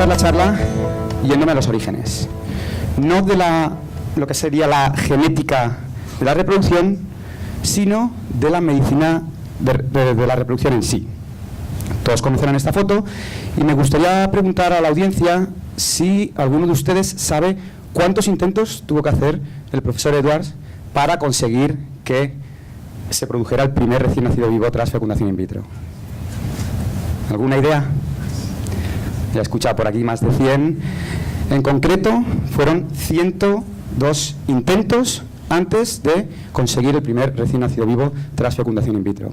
comenzar la charla yéndome a los orígenes. No de lo que sería la genética de la reproducción, sino de la medicina de la reproducción en sí. Todos conocerán esta foto y me gustaría preguntar a la audiencia si alguno de ustedes sabe cuántos intentos tuvo que hacer el profesor Edwards para conseguir que se produjera el primer recién nacido vivo tras fecundación in vitro. ¿Alguna idea? Ya he escuchado por aquí más de 100. En concreto, fueron 102 intentos antes de conseguir el primer recién nacido vivo tras fecundación in vitro.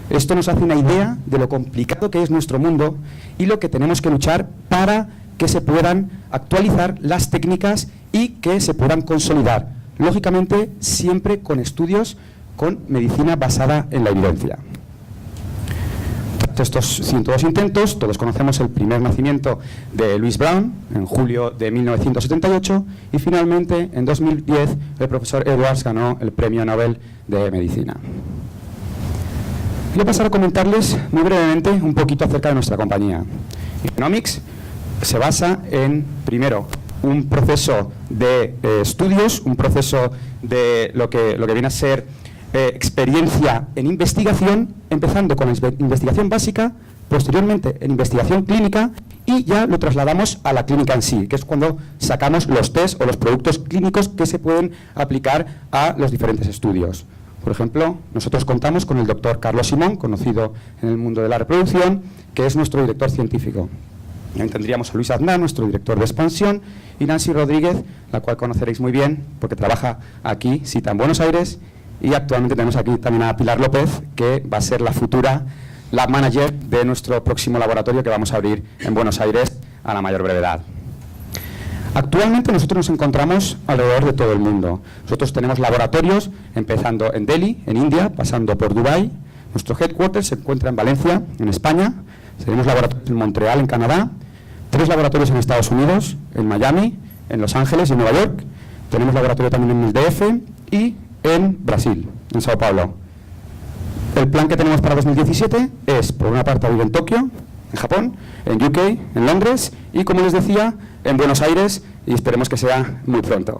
Esto nos hace una idea de lo complicado que es nuestro mundo y lo que tenemos que luchar para que se puedan actualizar las técnicas y que se puedan consolidar. Lógicamente, siempre con estudios con medicina basada en la evidencia. Tras estos 102 intentos, todos conocemos el primer nacimiento de Louise Brown en julio de 1978 y finalmente en 2010 el profesor Edwards ganó el Premio Nobel de Medicina. Voy a pasar a comentarles muy brevemente un poquito acerca de nuestra compañía. Genomics se basa en, primero, un proceso de estudios, un proceso de lo que viene a ser experiencia en investigación, empezando con la investigación básica, posteriormente en investigación clínica y ya lo trasladamos a la clínica en sí, que es cuando sacamos los test o los productos clínicos que se pueden aplicar a los diferentes estudios. Por ejemplo, nosotros contamos con el doctor Carlos Simón, conocido en el mundo de la reproducción, que es nuestro director científico. También tendríamos a Luis Aznar, nuestro director de expansión, y Nancy Rodríguez, la cual conoceréis muy bien, porque trabaja aquí, cita en Buenos Aires, y actualmente tenemos aquí también a Pilar López, que va a ser la futura lab manager de nuestro próximo laboratorio que vamos a abrir en Buenos Aires a la mayor brevedad. Actualmente nosotros nos encontramos alrededor de todo el mundo. Nosotros tenemos laboratorios empezando en Delhi, en India, pasando por Dubái. Nuestro headquarters se encuentra en Valencia, en España. Tenemos laboratorios en Montreal, en Canadá. 3 laboratorios en Estados Unidos, en Miami, en Los Ángeles y en Nueva York. Tenemos laboratorio también en el DF y en Brasil, en Sao Paulo. El plan que tenemos para 2017 es, por una parte, abrir en Tokio, en Japón, en UK, en Londres y, como les decía, en Buenos Aires, y esperemos que sea muy pronto.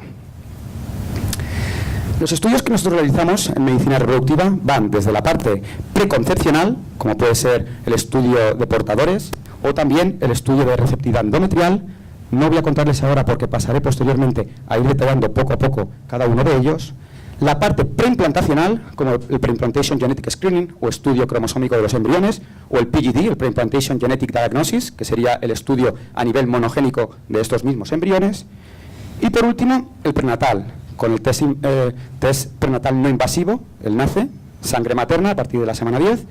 Los estudios que nosotros realizamos en medicina reproductiva van desde la parte preconcepcional, como puede ser el estudio de portadores, o también el estudio de receptividad endometrial. No voy a contarles ahora porque pasaré posteriormente a ir detallando poco a poco cada uno de ellos. La parte preimplantacional, como el Preimplantation Genetic Screening o estudio cromosómico de los embriones, o el PGD, el Preimplantation Genetic Diagnosis, que sería el estudio a nivel monogénico de estos mismos embriones. Y por último, el prenatal, con el test prenatal no invasivo, el NACE, sangre materna a partir de la semana 10,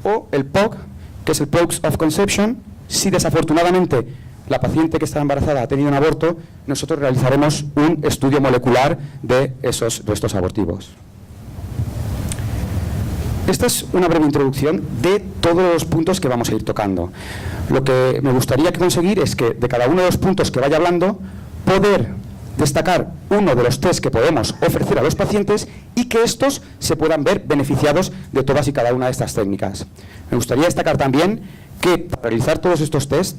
o el POC, que es el Products of Conception. Si desafortunadamente la paciente que está embarazada ha tenido un aborto, nosotros realizaremos un estudio molecular de esos restos abortivos. Esta es una breve introducción de todos los puntos que vamos a ir tocando. Lo que me gustaría conseguir es que de cada uno de los puntos que vaya hablando, poder destacar uno de los test que podemos ofrecer a los pacientes y que estos se puedan ver beneficiados de todas y cada una de estas técnicas. Me gustaría destacar también que para realizar todos estos test,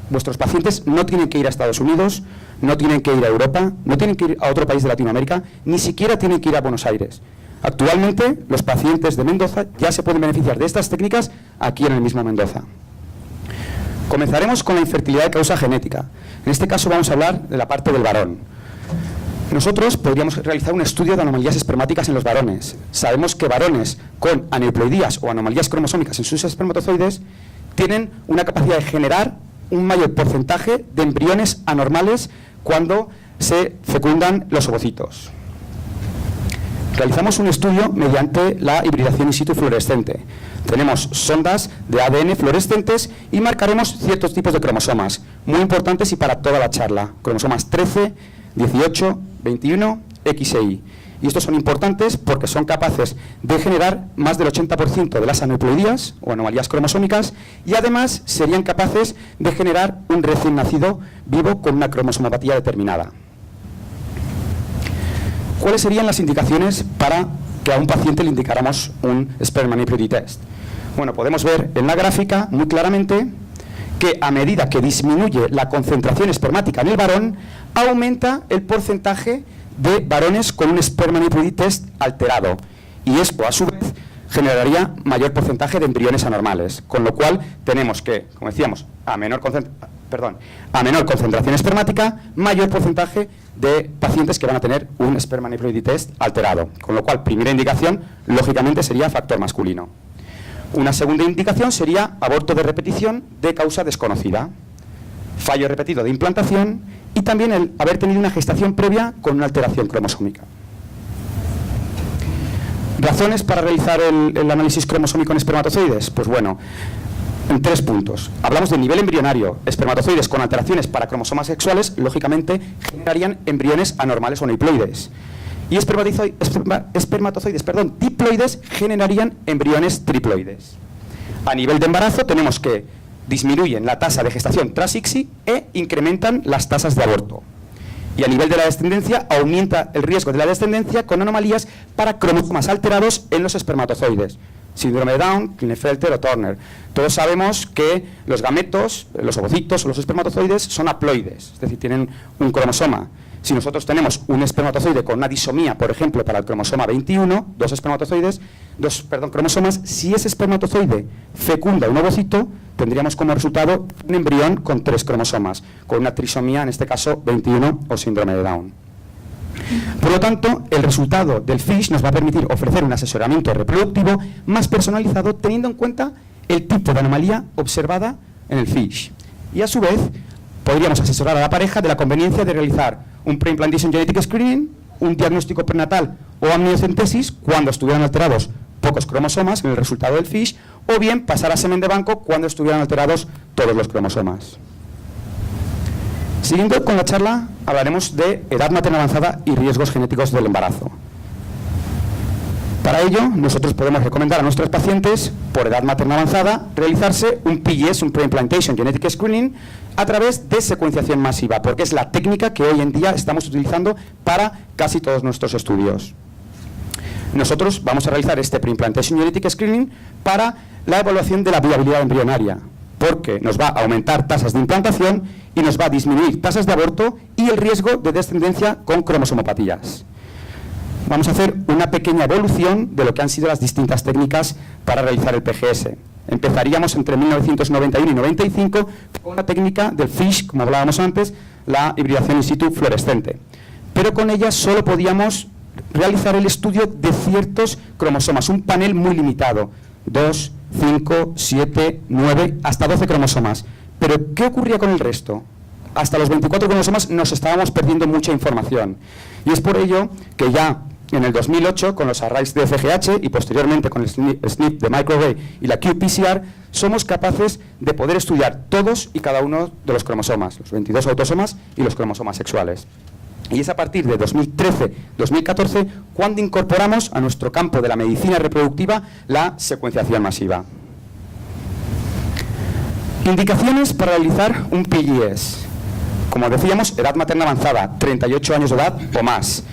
vuestros pacientes no tienen que ir a Estados Unidos, no tienen que ir a Europa, no tienen que ir a otro país de Latinoamérica, ni siquiera tienen que ir a Buenos Aires. Actualmente, los pacientes de Mendoza ya se pueden beneficiar de estas técnicas aquí en el mismo Mendoza. Comenzaremos con la infertilidad de causa genética. En este caso vamos a hablar de la parte del varón. Nosotros podríamos realizar un estudio de anomalías espermáticas en los varones. Sabemos que varones con aneuploidías o anomalías cromosómicas en sus espermatozoides tienen una capacidad de generar un mayor porcentaje de embriones anormales cuando se fecundan los ovocitos. Realizamos un estudio mediante la hibridación in situ fluorescente. Tenemos sondas de ADN fluorescentes y marcaremos ciertos tipos de cromosomas, muy importantes y para toda la charla. Cromosomas 13, 18, 21, X e Y. Y estos son importantes porque son capaces de generar más del 80% de las aneuploidías o anomalías cromosómicas y además serían capaces de generar un recién nacido vivo con una cromosomopatía determinada. ¿Cuáles serían las indicaciones para que a un paciente le indicáramos un Sperm Aneuploidy Test? Bueno, podemos ver en la gráfica muy claramente que a medida que disminuye la concentración espermática en el varón, aumenta el porcentaje de varones con un sperm aneuploidy test alterado. Y esto, a su vez, generaría mayor porcentaje de embriones anormales. Con lo cual, tenemos que, como decíamos, a menor concentración espermática, mayor porcentaje de pacientes que van a tener un sperm aneuploidy test alterado. Con lo cual, primera indicación, lógicamente, sería factor masculino. Una segunda indicación sería aborto de repetición de causa desconocida, fallo repetido de implantación y también el haber tenido una gestación previa con una alteración cromosómica. ¿Razones para realizar el análisis cromosómico en espermatozoides? Pues bueno, en 3 puntos. Hablamos del nivel embrionario. Espermatozoides con alteraciones para cromosomas sexuales, lógicamente, generarían embriones anormales o neiploides. Y espermatozoides diploides generarían embriones triploides. A nivel de embarazo tenemos que disminuyen la tasa de gestación tras ICSI e incrementan las tasas de aborto. Y a nivel de la descendencia aumenta el riesgo de la descendencia con anomalías para cromosomas alterados en los espermatozoides. Síndrome de Down, Klinefelter o Turner. Todos sabemos que los gametos, los ovocitos o los espermatozoides son haploides, es decir, tienen un cromosoma. Si nosotros tenemos un espermatozoide con una disomía, por ejemplo, para el cromosoma 21, dos cromosomas, si ese espermatozoide fecunda un ovocito, tendríamos como resultado un embrión con 3 cromosomas, con una trisomía, en este caso 21 o síndrome de Down. Por lo tanto, el resultado del FISH nos va a permitir ofrecer un asesoramiento reproductivo más personalizado teniendo en cuenta el tipo de anomalía observada en el FISH. Y a su vez, podríamos asesorar a la pareja de la conveniencia de realizar un pre-implantation genetic screening, un diagnóstico prenatal o amniocentesis cuando estuvieran alterados pocos cromosomas en el resultado del FISH, o bien pasar a semen de banco cuando estuvieran alterados todos los cromosomas. Siguiendo con la charla, hablaremos de edad materna avanzada y riesgos genéticos del embarazo. Para ello, nosotros podemos recomendar a nuestros pacientes, por edad materna avanzada, realizarse un PGS, un Pre-Implantation Genetic Screening, a través de secuenciación masiva, porque es la técnica que hoy en día estamos utilizando para casi todos nuestros estudios. Nosotros vamos a realizar este Pre-Implantation Genetic Screening para la evaluación de la viabilidad embrionaria, porque nos va a aumentar tasas de implantación y nos va a disminuir tasas de aborto y el riesgo de descendencia con cromosomopatías. Vamos a hacer una pequeña evolución de lo que han sido las distintas técnicas para realizar el PGS. Empezaríamos entre 1991 y 95 con la técnica del FISH, como hablábamos antes, la hibridación in situ fluorescente. Pero con ella solo podíamos realizar el estudio de ciertos cromosomas, un panel muy limitado, 2, 5, 7, 9, hasta 12 cromosomas. Pero, ¿qué ocurría con el resto? Hasta los 24 cromosomas nos estábamos perdiendo mucha información. Y es por ello que ya en el 2008, con los arrays de FGH y posteriormente con el SNP de microarray y la qPCR, somos capaces de poder estudiar todos y cada uno de los cromosomas, los 22 autosomas y los cromosomas sexuales. Y es a partir de 2013-2014 cuando incorporamos a nuestro campo de la medicina reproductiva la secuenciación masiva. Indicaciones para realizar un PGS. Como decíamos, edad materna avanzada, 38 años de edad o más.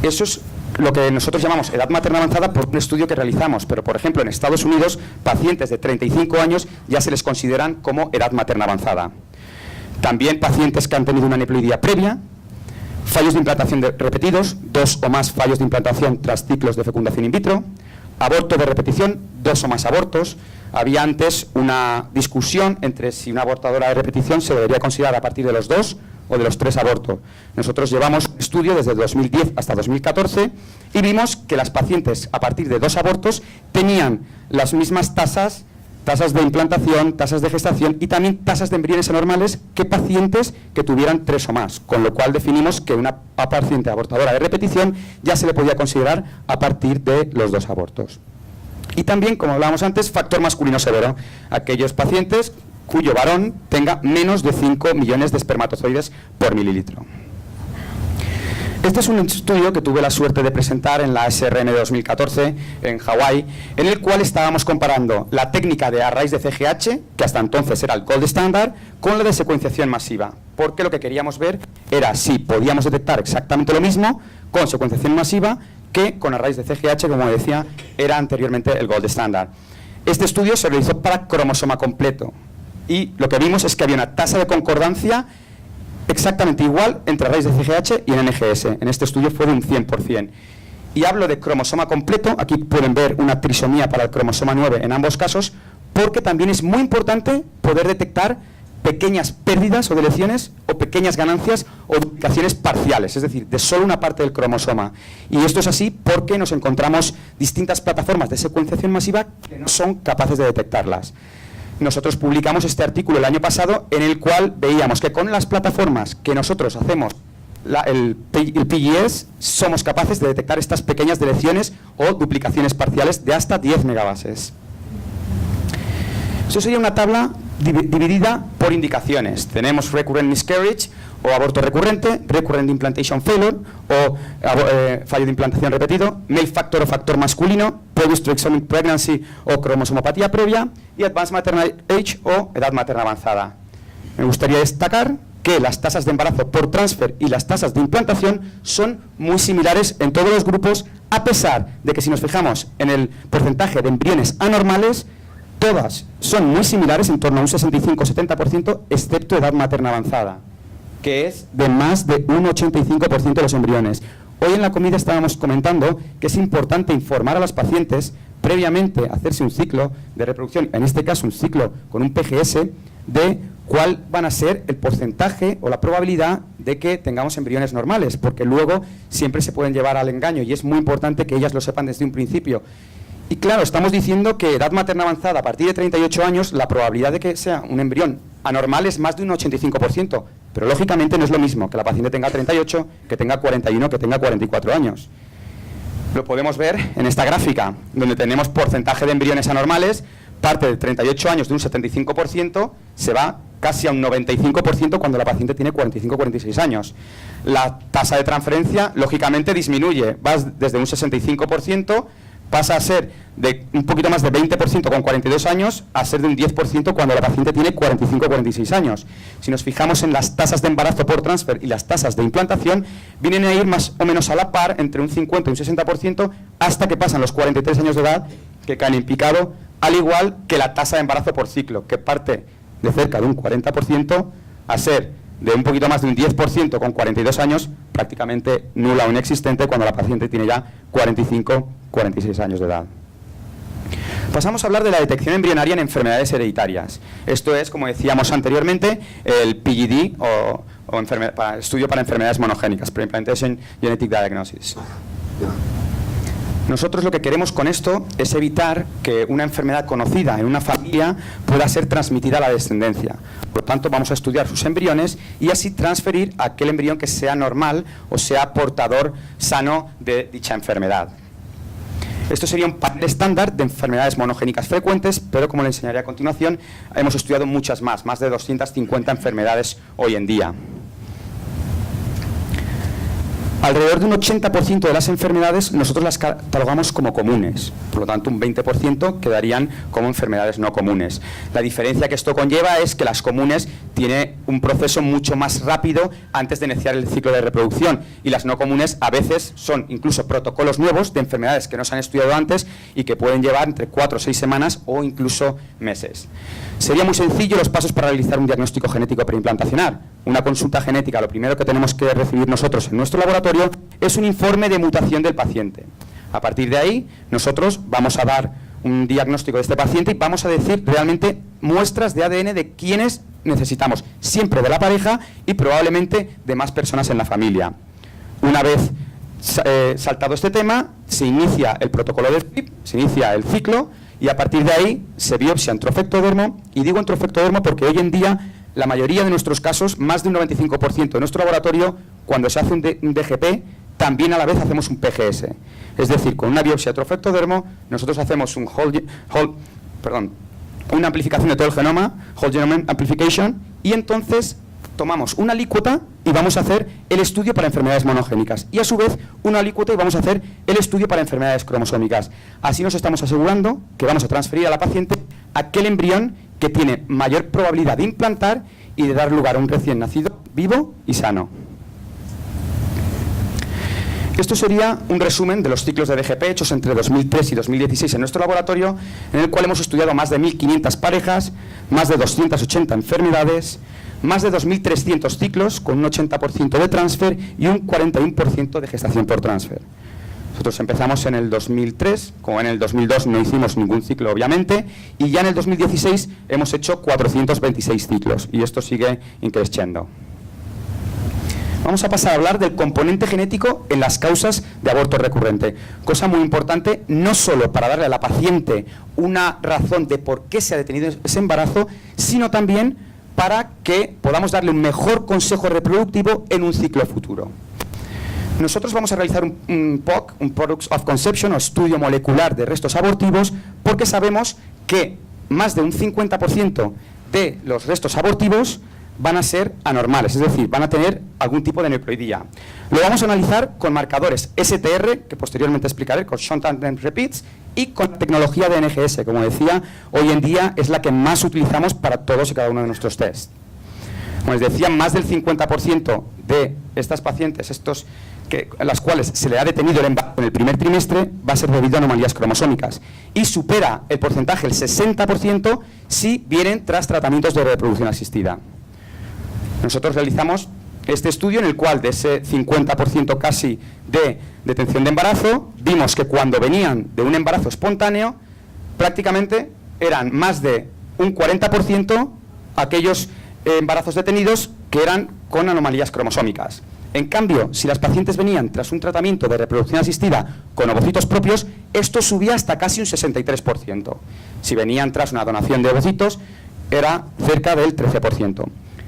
Eso es lo que nosotros llamamos edad materna avanzada por un estudio que realizamos, pero por ejemplo en Estados Unidos, pacientes de 35 años ya se les consideran como edad materna avanzada. También pacientes que han tenido una aneuploidía previa, fallos de implantación repetidos, 2 o más fallos de implantación tras ciclos de fecundación in vitro, aborto de repetición, 2 o más abortos. Había antes una discusión entre si una abortadora de repetición se debería considerar a partir de los 2 o de los 3 abortos. Nosotros llevamos un estudio desde 2010 hasta 2014 y vimos que las pacientes a partir de 2 abortos tenían las mismas tasas de implantación, tasas de gestación y también tasas de embriones anormales que pacientes que tuvieran 3 o más, con lo cual definimos que una paciente abortadora de repetición ya se le podía considerar a partir de los 2 abortos. Y también, como hablábamos antes, factor masculino severo, aquellos pacientes cuyo varón tenga menos de 5 millones de espermatozoides por mililitro. Este es un estudio que tuve la suerte de presentar en la SRM de 2014 en Hawái, en el cual estábamos comparando la técnica de arrays de CGH, que hasta entonces era el gold standard, con la de secuenciación masiva, porque lo que queríamos ver era si podíamos detectar exactamente lo mismo con secuenciación masiva que con arrays de CGH, como decía, era anteriormente el gold standard. Este estudio se realizó para cromosoma completo. y lo que vimos es que había una tasa de concordancia exactamente igual entre raíz de CGH y en NGS. En este estudio fue de un 100%. Y hablo de cromosoma completo, aquí pueden ver una trisomía para el cromosoma 9 en ambos casos, porque también es muy importante poder detectar pequeñas pérdidas o deleciones o pequeñas ganancias o duplicaciones parciales, es decir, de solo una parte del cromosoma. Y esto es así porque nos encontramos distintas plataformas de secuenciación masiva que no son capaces de detectarlas. Nosotros publicamos este artículo el año pasado en el cual veíamos que con las plataformas que nosotros hacemos, el PGS, somos capaces de detectar estas pequeñas deleciones o duplicaciones parciales de hasta 10 megabases. Eso sería una tabla dividida por indicaciones. Tenemos recurrent miscarriage o aborto recurrente, recurrent implantation failure o fallo de implantación repetido, male factor o factor masculino, previous trisomic pregnancy o cromosomopatía previa y advanced maternal age o edad materna avanzada. Me gustaría destacar que las tasas de embarazo por transfer y las tasas de implantación son muy similares en todos los grupos, a pesar de que si nos fijamos en el porcentaje de embriones anormales, todas son muy similares, en torno a un 65-70%, excepto edad materna avanzada, que es de más de un 85% de los embriones. Hoy en la comida estábamos comentando que es importante informar a las pacientes previamente hacerse un ciclo de reproducción, en este caso un ciclo con un PGS, de cuál van a ser el porcentaje o la probabilidad de que tengamos embriones normales, porque luego siempre se pueden llevar al engaño y es muy importante que ellas lo sepan desde un principio. Y claro, estamos diciendo que edad materna avanzada, a partir de 38 años, la probabilidad de que sea un embrión anormal es más de un 85%, pero lógicamente no es lo mismo que la paciente tenga 38, que tenga 41, que tenga 44 años. Lo podemos ver en esta gráfica, donde tenemos porcentaje de embriones anormales, parte de 38 años de un 75%, se va casi a un 95% cuando la paciente tiene 45-46 años. La tasa de transferencia, lógicamente, disminuye, va desde un 65%, pasa a ser de un poquito más de 20% con 42 años a ser de un 10% cuando la paciente tiene 45-46 años. Si nos fijamos en las tasas de embarazo por transfer y las tasas de implantación, vienen a ir más o menos a la par, entre un 50 y un 60%, hasta que pasan los 43 años de edad, que caen en picado, al igual que la tasa de embarazo por ciclo, que parte de cerca de un 40% a ser de un poquito más de un 10% con 42 años, prácticamente nula o inexistente cuando la paciente tiene ya 45-46 años de edad. Pasamos a hablar de la detección embrionaria en enfermedades hereditarias. Esto es, como decíamos anteriormente, el PGD o estudio para enfermedades monogénicas, Pre-Implantation Genetic Diagnosis. Nosotros lo que queremos con esto es evitar que una enfermedad conocida en una familia pueda ser transmitida a la descendencia. Por lo tanto, vamos a estudiar sus embriones y así transferir a aquel embrión que sea normal o sea portador sano de dicha enfermedad. Esto sería un panel estándar de enfermedades monogénicas frecuentes, pero como le enseñaré a continuación, hemos estudiado muchas más de 250 enfermedades hoy en día. Alrededor de un 80% de las enfermedades nosotros las catalogamos como comunes, por lo tanto un 20% quedarían como enfermedades no comunes. La diferencia que esto conlleva es que las comunes tienen un proceso mucho más rápido antes de iniciar el ciclo de reproducción y las no comunes a veces son incluso protocolos nuevos de enfermedades que no se han estudiado antes y que pueden llevar entre 4 o 6 semanas o incluso meses. Sería muy sencillo los pasos para realizar un diagnóstico genético preimplantacional. Una consulta genética, lo primero que tenemos que recibir nosotros en nuestro laboratorio es un informe de mutación del paciente. A partir de ahí, nosotros vamos a dar un diagnóstico de este paciente y vamos a decir realmente muestras de ADN de quienes necesitamos, siempre de la pareja y probablemente de más personas en la familia. Una vez saltado este tema, se inicia el protocolo del FIP, se inicia el ciclo y a partir de ahí se biopsia en trofectodermo, y digo en trofectodermo porque hoy en día la mayoría de nuestros casos, más de un 95% de nuestro laboratorio, cuando se hace un DGP, también a la vez hacemos un PGS. Es decir, con una biopsia trofectodermo, nosotros hacemos una amplificación de todo el genoma, whole genome amplification, y entonces tomamos una alícuota y vamos a hacer el estudio para enfermedades monogénicas. Y a su vez, una alícuota y vamos a hacer el estudio para enfermedades cromosómicas. Así nos estamos asegurando que vamos a transferir a la paciente aquel embrión que tiene mayor probabilidad de implantar y de dar lugar a un recién nacido vivo y sano. Esto sería un resumen de los ciclos de DGP hechos entre 2003 y 2016 en nuestro laboratorio, en el cual hemos estudiado más de 1.500 parejas, más de 280 enfermedades, más de 2.300 ciclos con un 80% de transfer y un 41% de gestación por transfer. Nosotros empezamos en el 2003, como en el 2002 no hicimos ningún ciclo obviamente, y ya en el 2016 hemos hecho 426 ciclos, y esto sigue increciendo. Vamos a pasar a hablar del componente genético en las causas de aborto recurrente. Cosa muy importante, no solo para darle a la paciente una razón de por qué se ha detenido ese embarazo, sino también para que podamos darle un mejor consejo reproductivo en un ciclo futuro. Nosotros vamos a realizar un POC, un Products of Conception, o estudio molecular de restos abortivos, porque sabemos que más de un 50% de los restos abortivos van a ser anormales, es decir, van a tener algún tipo de neoploidía. Lo vamos a analizar con marcadores STR, que posteriormente explicaré, con Short Tandem Repeats, y con tecnología de NGS, como decía, hoy en día es la que más utilizamos para todos y cada uno de nuestros tests. Como les decía, más del 50% de estas pacientes, a las cuales se le ha detenido el embarazo en el primer trimestre, va a ser debido a anomalías cromosómicas, y supera el porcentaje, el 60%, si vienen tras tratamientos de reproducción asistida. Nosotros realizamos este estudio en el cual de ese 50% casi de detención de embarazo, vimos que cuando venían de un embarazo espontáneo, prácticamente eran más de un 40% aquellos embarazos detenidos que eran con anomalías cromosómicas. En cambio, si las pacientes venían tras un tratamiento de reproducción asistida con ovocitos propios, esto subía hasta casi un 63%. Si venían tras una donación de ovocitos, era cerca del 13%.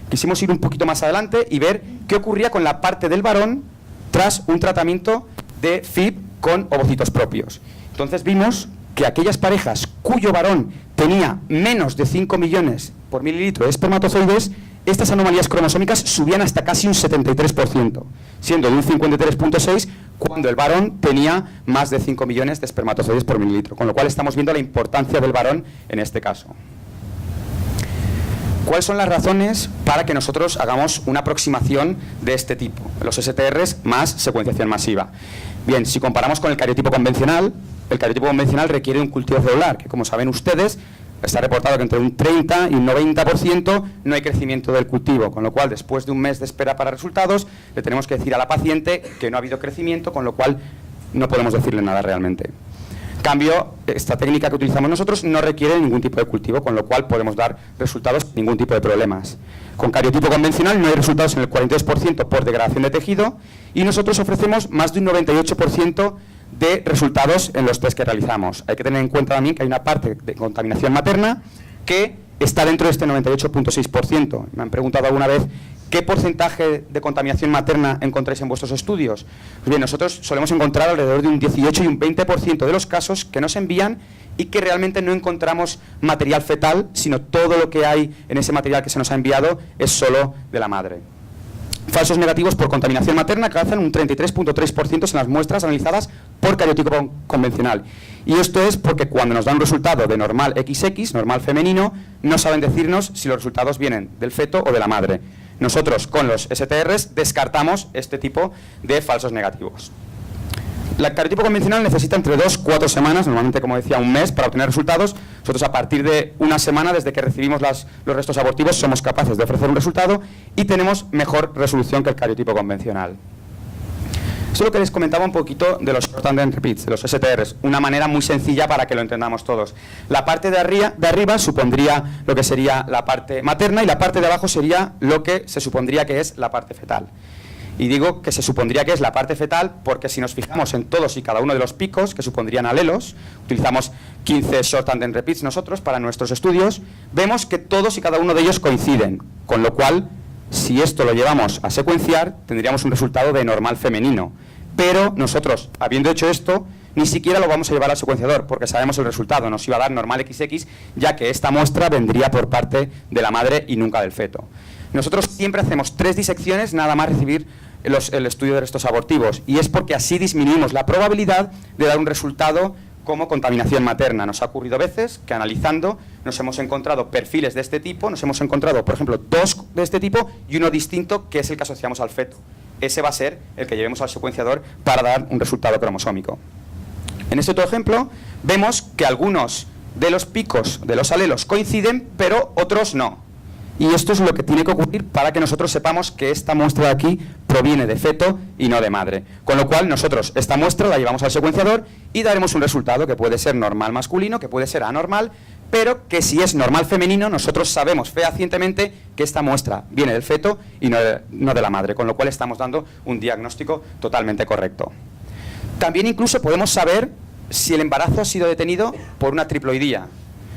Quisimos ir un poquito más adelante y ver qué ocurría con la parte del varón tras un tratamiento de FIP con ovocitos propios. Entonces vimos que aquellas parejas cuyo varón tenía menos de 5 millones por mililitro de espermatozoides, estas anomalías cromosómicas subían hasta casi un 73%, siendo de un 53.6 cuando el varón tenía más de 5 millones de espermatozoides por mililitro, con lo cual estamos viendo la importancia del varón en este caso. ¿Cuáles son las razones para que nosotros hagamos una aproximación de este tipo? Los STRs más secuenciación masiva. Bien, si comparamos con el cariotipo convencional, el cariotipo convencional requiere un cultivo celular, que como saben ustedes, está reportado que entre un 30 y un 90% no hay crecimiento del cultivo, con lo cual después de un mes de espera para resultados, le tenemos que decir a la paciente que no ha habido crecimiento, con lo cual no podemos decirle nada realmente. En cambio, esta técnica que utilizamos nosotros no requiere ningún tipo de cultivo, con lo cual podemos dar resultados sin ningún tipo de problemas. Con cariotipo convencional no hay resultados en el 42% por degradación de tejido y nosotros ofrecemos más de un 98% de resultados en los test que realizamos. Hay que tener en cuenta también que hay una parte de contaminación materna que está dentro de este 98.6%. Me han preguntado alguna vez ¿qué porcentaje de contaminación materna encontráis en vuestros estudios? Pues bien, nosotros solemos encontrar alrededor de un 18 y un 20% de los casos que nos envían y que realmente no encontramos material fetal, sino todo lo que hay en ese material que se nos ha enviado es solo de la madre. Falsos negativos por contaminación materna alcanzan un 33.3% en las muestras analizadas por cariotipo convencional. Y esto es porque cuando nos dan un resultado de normal XX, normal femenino, no saben decirnos si los resultados vienen del feto o de la madre. Nosotros con los STRs descartamos este tipo de falsos negativos. El cariotipo convencional necesita entre 2 y 4 semanas, normalmente como decía un mes, para obtener resultados. Nosotros a partir de una semana desde que recibimos los restos abortivos somos capaces de ofrecer un resultado y tenemos mejor resolución que el cariotipo convencional. Esto es lo que les comentaba un poquito de los Short Tandem Repeats, de los STRs, una manera muy sencilla para que lo entendamos todos. La parte de arriba supondría lo que sería la parte materna y la parte de abajo sería lo que se supondría que es la parte fetal. Y digo que se supondría que es la parte fetal porque si nos fijamos en todos y cada uno de los picos, que supondrían alelos, utilizamos 15 Short Tandem Repeats nosotros para nuestros estudios, vemos que todos y cada uno de ellos coinciden, con lo cual, si esto lo llevamos a secuenciar, tendríamos un resultado de normal femenino. Pero nosotros, habiendo hecho esto, ni siquiera lo vamos a llevar al secuenciador, porque sabemos el resultado, nos iba a dar normal XX, ya que esta muestra vendría por parte de la madre y nunca del feto. Nosotros siempre hacemos 3 disecciones nada más recibir el estudio de restos abortivos, y es porque así disminuimos la probabilidad de dar un resultado como contaminación materna. Nos ha ocurrido veces que analizando nos hemos encontrado perfiles de este tipo, nos hemos encontrado, por ejemplo, 2 de este tipo y uno distinto, que es el que asociamos al feto. ese va a ser el que llevemos al secuenciador para dar un resultado cromosómico. En este otro ejemplo vemos que algunos de los picos de los alelos coinciden, pero otros no. Y esto es lo que tiene que ocurrir para que nosotros sepamos que esta muestra de aquí proviene de feto y no de madre. Con lo cual nosotros esta muestra la llevamos al secuenciador y daremos un resultado que puede ser normal masculino, que puede ser anormal, pero que si es normal femenino nosotros sabemos fehacientemente que esta muestra viene del feto y no de la madre, con lo cual estamos dando un diagnóstico totalmente correcto. También incluso podemos saber si el embarazo ha sido detenido por una triploidía.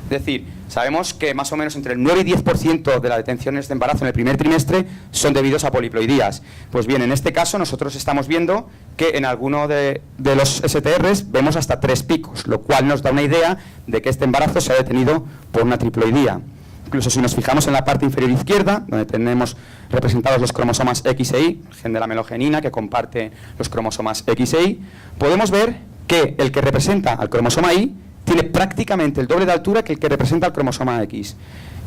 Es decir, sabemos que más o menos entre el 9 y 10% de las detenciones de embarazo en el primer trimestre son debidos a poliploidías. Pues bien, en este caso nosotros estamos viendo que en alguno de los STRs vemos hasta 3 picos, lo cual nos da una idea de que este embarazo se ha detenido por una triploidía. Incluso si nos fijamos en la parte inferior izquierda, donde tenemos representados los cromosomas X e Y, el gen de la melogenina que comparte los cromosomas X e Y, podemos ver que el que representa al cromosoma Y tiene prácticamente el doble de altura que el que representa al cromosoma X.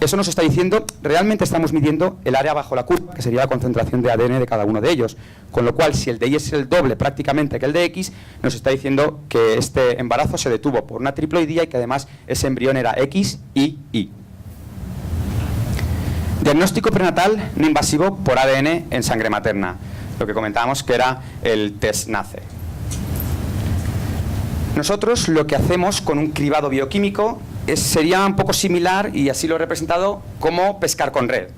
Eso nos está diciendo, realmente estamos midiendo el área bajo la curva, que sería la concentración de ADN de cada uno de ellos. Con lo cual, si el de Y es el doble prácticamente que el de X, nos está diciendo que este embarazo se detuvo por una triploidía y que además ese embrión era X, Y, Y. Diagnóstico prenatal no invasivo por ADN en sangre materna. Lo que comentábamos que era el test NACE. Nosotros lo que hacemos con un cribado bioquímico sería un poco similar, y así lo he representado, como pescar con red.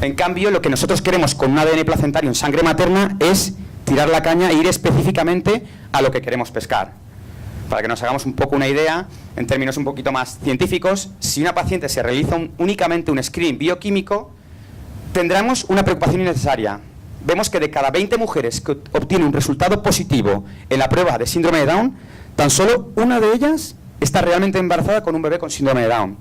En cambio, lo que nosotros queremos con un ADN placentario en sangre materna es tirar la caña e ir específicamente a lo que queremos pescar. Para que nos hagamos un poco una idea, en términos un poquito más científicos, si una paciente se realiza únicamente un screen bioquímico, tendremos una preocupación innecesaria. Vemos que de cada 20 mujeres que obtienen un resultado positivo en la prueba de síndrome de Down, tan solo una de ellas está realmente embarazada con un bebé con síndrome de Down.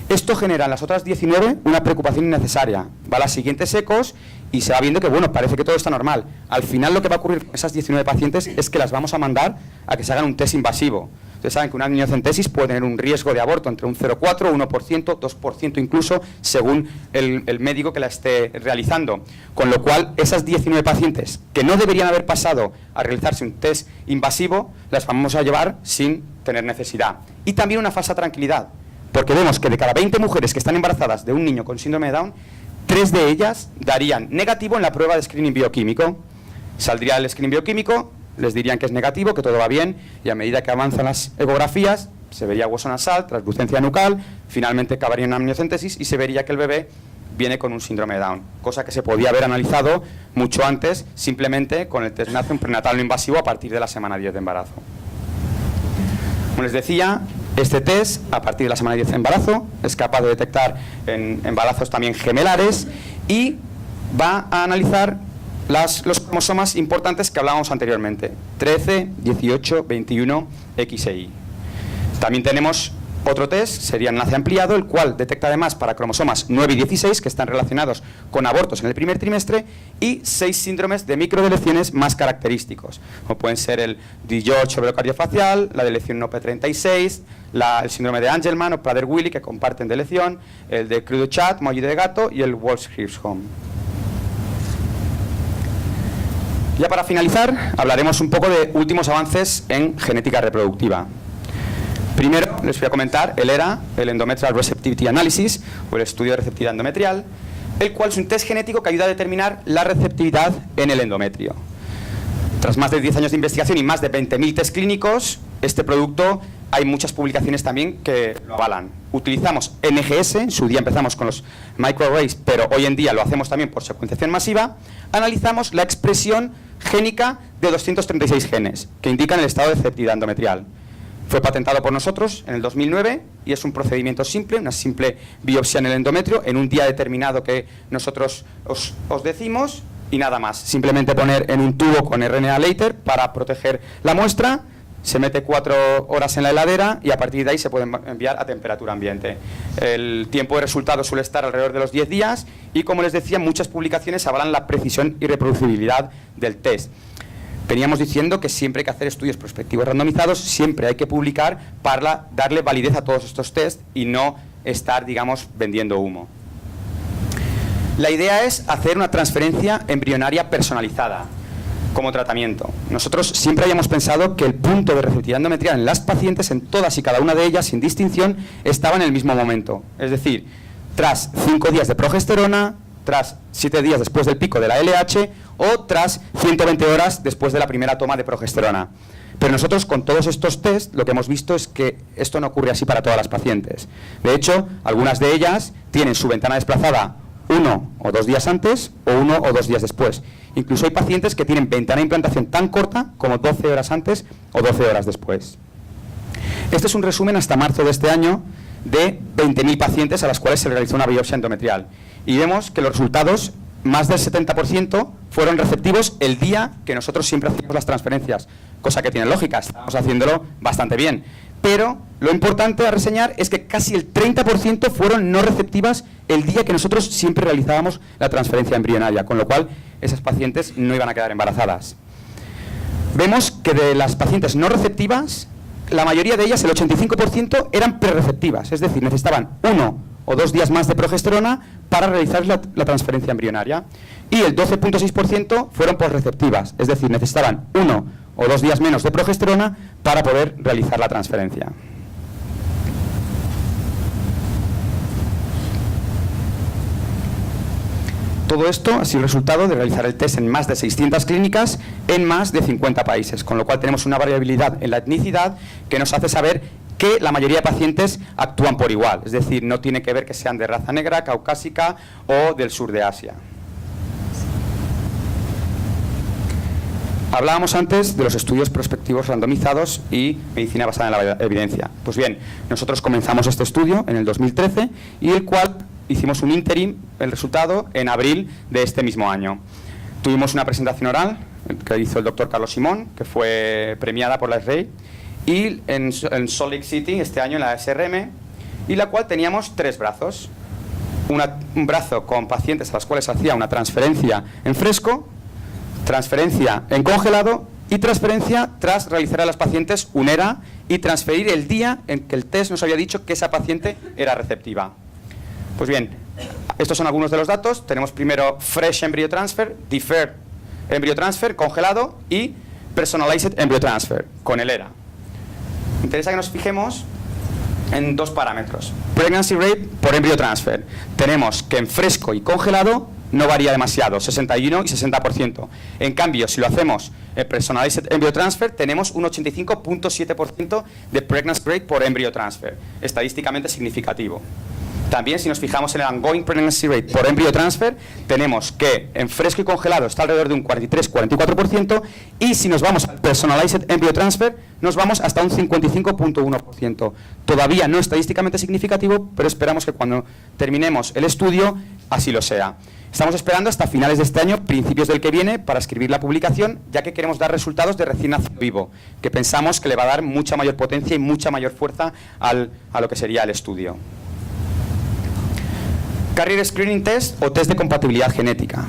Esto genera en las otras 19 una preocupación innecesaria. Va a las siguientes ecos y se va viendo que, bueno, parece que todo está normal. Al final lo que va a ocurrir con esas 19 pacientes es que las vamos a mandar a que se hagan un test invasivo. Ustedes saben que una amniocentesis puede tener un riesgo de aborto entre un 0,4, 1%, 2% incluso, según el médico que la esté realizando. Con lo cual, esas 19 pacientes que no deberían haber pasado a realizarse un test invasivo, las vamos a llevar sin tener necesidad. Y también una falsa tranquilidad, porque vemos que de cada 20 mujeres que están embarazadas de un niño con síndrome de Down, 3 de ellas darían negativo en la prueba de screening bioquímico. Saldría el screening bioquímico, les dirían que es negativo, que todo va bien, y a medida que avanzan las ecografías, se vería hueso nasal, translucencia nucal, finalmente acabaría en una amniocentesis y se vería que el bebé viene con un síndrome de Down, cosa que se podía haber analizado mucho antes, simplemente con el test NACE, un prenatal no invasivo a partir de la semana 10 de embarazo. Como les decía, este test, a partir de la semana 10 de embarazo, es capaz de detectar en embarazos también gemelares y va a analizar los cromosomas importantes que hablábamos anteriormente, 13, 18, 21, X e Y. También tenemos otro test, sería NACE ampliado, el cual detecta además para cromosomas 9 y 16, que están relacionados con abortos en el primer trimestre, y 6 síndromes de microdeleciones más característicos, como pueden ser el DiGeorge obrocardiofacial, la deleción NOP36, el síndrome de Angelman o Prader-Willi, que comparten deleción, el de Crudo-Chat, mollido de gato, y el Wolff-Hirschhorn. Ya para finalizar, hablaremos un poco de últimos avances en genética reproductiva. Primero les voy a comentar el ERA, el Endometrial Receptivity Analysis, o el estudio de receptividad endometrial, el cual es un test genético que ayuda a determinar la receptividad en el endometrio. Tras más de 10 años de investigación y más de 20.000 test clínicos, este producto hay muchas publicaciones también que lo avalan. Utilizamos NGS, en su día empezamos con los microarrays, pero hoy en día lo hacemos también por secuenciación masiva. Analizamos la expresión génica de 236 genes, que indican el estado de receptividad endometrial. Fue patentado por nosotros en el 2009 y es un procedimiento simple, una simple biopsia en el endometrio, en un día determinado que nosotros os decimos, y nada más. Simplemente poner en un tubo con RNA later para proteger la muestra. Se mete 4 horas en la heladera y a partir de ahí se puede enviar a temperatura ambiente. El tiempo de resultado suele estar alrededor de los 10 días y, como les decía, muchas publicaciones avalan la precisión y reproducibilidad del test. Veníamos diciendo que siempre hay que hacer estudios prospectivos randomizados, siempre hay que publicar para darle validez a todos estos test y no estar, digamos, vendiendo humo. La idea es hacer una transferencia embrionaria personalizada como tratamiento. Nosotros siempre habíamos pensado que el punto de receptividad endometrial en las pacientes, en todas y cada una de ellas, sin distinción, estaba en el mismo momento. Es decir, tras 5 días de progesterona, tras 7 días después del pico de la LH o tras 120 horas después de la primera toma de progesterona. Pero nosotros con todos estos test lo que hemos visto es que esto no ocurre así para todas las pacientes. De hecho, algunas de ellas tienen su ventana desplazada 1 o 2 días antes o 1 o 2 días después. Incluso hay pacientes que tienen ventana de implantación tan corta como 12 horas antes o 12 horas después. Este es un resumen hasta marzo de este año de 20.000 pacientes a las cuales se realizó una biopsia endometrial. Y vemos que los resultados, más del 70%, fueron receptivos el día que nosotros siempre hacíamos las transferencias, cosa que tiene lógica, estamos haciéndolo bastante bien. Pero lo importante a reseñar es que casi el 30% fueron no receptivas el día que nosotros siempre realizábamos la transferencia embrionaria, con lo cual esas pacientes no iban a quedar embarazadas. Vemos que de las pacientes no receptivas, la mayoría de ellas, el 85%, eran prereceptivas, es decir, necesitaban 1 o 2 días más de progesterona para realizar la transferencia embrionaria. Y el 12.6% fueron posreceptivas, es decir, necesitaban 1 o 2 días menos de progesterona para poder realizar la transferencia. Todo esto ha sido resultado de realizar el test en más de 600 clínicas en más de 50 países, con lo cual tenemos una variabilidad en la etnicidad que nos hace saber que la mayoría de pacientes actúan por igual, es decir, no tiene que ver que sean de raza negra, caucásica o del sur de Asia. Hablábamos antes de los estudios prospectivos randomizados y medicina basada en la evidencia. Pues bien, nosotros comenzamos este estudio en el 2013 y el cual hicimos un interim, el resultado, en abril de este mismo año. Tuvimos una presentación oral que hizo el doctor Carlos Simón, que fue premiada por la SREI, y en Salt Lake City este año en la SRM, y la cual teníamos 3 brazos. Un brazo con pacientes a las cuales hacía una transferencia en fresco, transferencia en congelado y transferencia tras realizar a las pacientes un ERA y transferir el día en que el test nos había dicho que esa paciente era receptiva. Pues bien, estos son algunos de los datos. Tenemos primero Fresh Embryo Transfer, Deferred Embryo Transfer, congelado, y Personalized Embryo Transfer, con el ERA. Me interesa que nos fijemos en 2 parámetros. Pregnancy Rate por Embryo Transfer. Tenemos que en fresco y congelado no varía demasiado, 61 y 60%. En cambio, si lo hacemos en Personalized Embryo Transfer, tenemos un 85.7% de Pregnancy Rate por Embryo Transfer, estadísticamente significativo. También, si nos fijamos en el Ongoing Pregnancy Rate por Embryo Transfer, tenemos que en fresco y congelado está alrededor de un 43-44%, y si nos vamos al Personalized Embryo Transfer, nos vamos hasta un 55.1%. Todavía no estadísticamente significativo, pero esperamos que cuando terminemos el estudio así lo sea. Estamos esperando hasta finales de este año, principios del que viene, para escribir la publicación, ya que queremos dar resultados de recién nacido vivo, que pensamos que le va a dar mucha mayor potencia y mucha mayor fuerza a lo que sería el estudio. Carrier Screening Test o test de compatibilidad genética.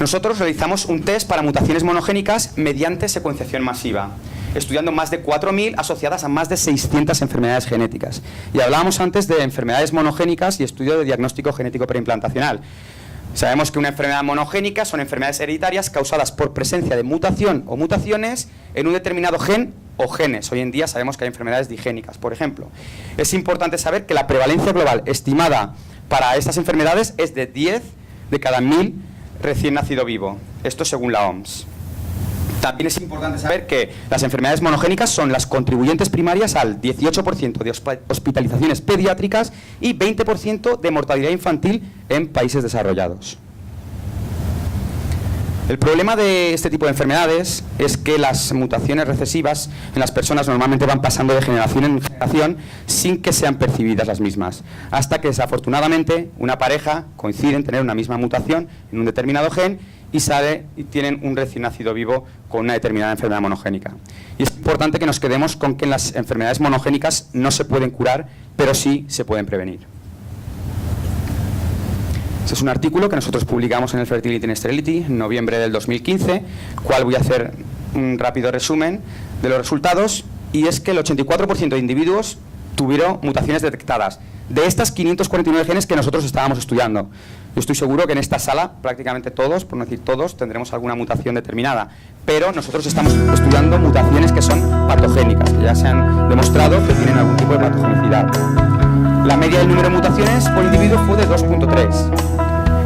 Nosotros realizamos un test para mutaciones monogénicas mediante secuenciación masiva, estudiando más de 4.000 asociadas a más de 600 enfermedades genéticas. Y hablábamos antes de enfermedades monogénicas y estudio de diagnóstico genético preimplantacional. Sabemos que una enfermedad monogénica son enfermedades hereditarias causadas por presencia de mutación o mutaciones en un determinado gen o genes. Hoy en día sabemos que hay enfermedades digénicas, por ejemplo. Es importante saber que la prevalencia global estimada para estas enfermedades es de 10 de cada 1.000 recién nacido vivo. Esto según la OMS. También es importante saber que las enfermedades monogénicas son las contribuyentes primarias al 18% de hospitalizaciones pediátricas y 20% de mortalidad infantil en países desarrollados. El problema de este tipo de enfermedades es que las mutaciones recesivas en las personas normalmente van pasando de generación en generación sin que sean percibidas las mismas, hasta que desafortunadamente una pareja coincide en tener una misma mutación en un determinado gen y tienen un recién nacido vivo con una determinada enfermedad monogénica. Y es importante que nos quedemos con que las enfermedades monogénicas no se pueden curar, pero sí se pueden prevenir. Este es un artículo que nosotros publicamos en el Fertility and Sterility en noviembre del 2015, cual voy a hacer un rápido resumen de los resultados, y es que el 84% de individuos tuvieron mutaciones detectadas de estas 549 genes que nosotros estábamos estudiando. Yo estoy seguro que en esta sala prácticamente todos, por no decir todos, tendremos alguna mutación determinada, pero nosotros estamos estudiando mutaciones que son patogénicas, que ya se han demostrado que tienen algún tipo de patogenicidad. La media del número de mutaciones por individuo fue de 2.3.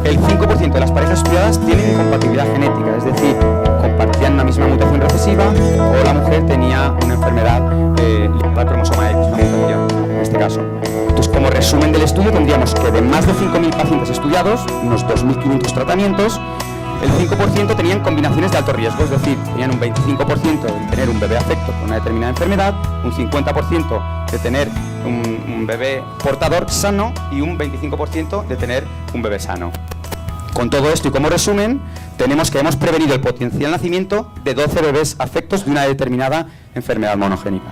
El 5% de las parejas estudiadas tienen incompatibilidad genética, es decir, compartían la misma mutación recesiva o la mujer tenía una enfermedad ligada al cromosoma X, una mutación en este caso. Entonces, como resumen del estudio, tendríamos que de más de 5.000 pacientes estudiados, unos 2.500 tratamientos, el 5% tenían combinaciones de alto riesgo, es decir, tenían un 25% de tener un bebé afecto con una determinada enfermedad, un 50% de tener un bebé portador sano y un 25% de tener un bebé sano. Con todo esto y como resumen, tenemos que hemos prevenido el potencial nacimiento de 12 bebés afectos de una determinada enfermedad monogénica.